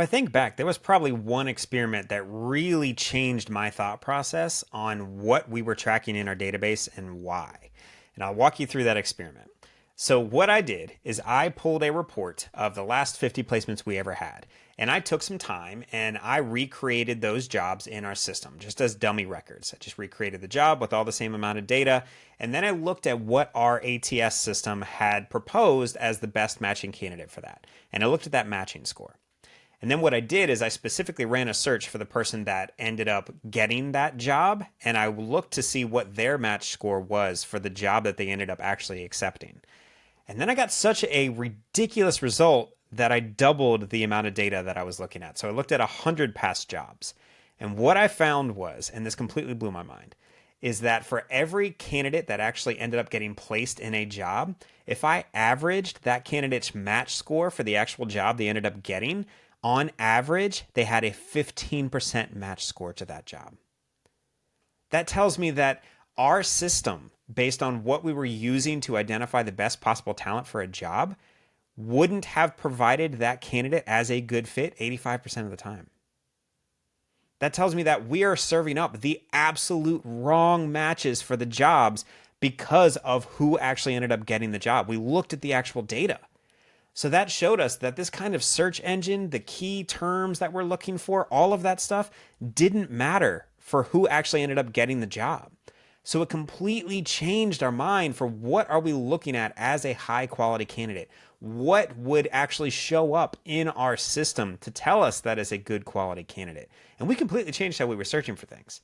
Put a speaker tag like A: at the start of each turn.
A: If I think back, there was probably one experiment that really changed my thought process on what we were tracking in our database and why. And I'll walk you through that experiment. So, what I did is I pulled a report of the last 50 placements we ever had. And I took some time and I recreated those jobs in our system just as dummy records. I just recreated the job with all the same amount of data. And then I looked at what our ATS system had proposed as the best matching candidate for that. And I looked at that matching score. And then what I did is I specifically ran a search for the person that ended up getting that job, and I looked to see what their match score was for the job that they ended up actually accepting. And then I got such a ridiculous result that I doubled the amount of data that I was looking at. So I looked at 100 past jobs. And what I found was, and this completely blew my mind, is that for every candidate that actually ended up getting placed in a job, if I averaged that candidate's match score for the actual job they ended up getting, on average, they had a 15% match score to that job. That tells me that our system, based on what we were using to identify the best possible talent for a job, wouldn't have provided that candidate as a good fit 85% of the time. That tells me that we are serving up the absolute wrong matches for the jobs because of who actually ended up getting the job. We looked at the actual data. So that showed us that this kind of search engine, the key terms that we're looking for, all of that stuff didn't matter for who actually ended up getting the job. So it completely changed our mind for what are we looking at as a high quality candidate? What would actually show up in our system to tell us that is a good quality candidate? And we completely changed how we were searching for things.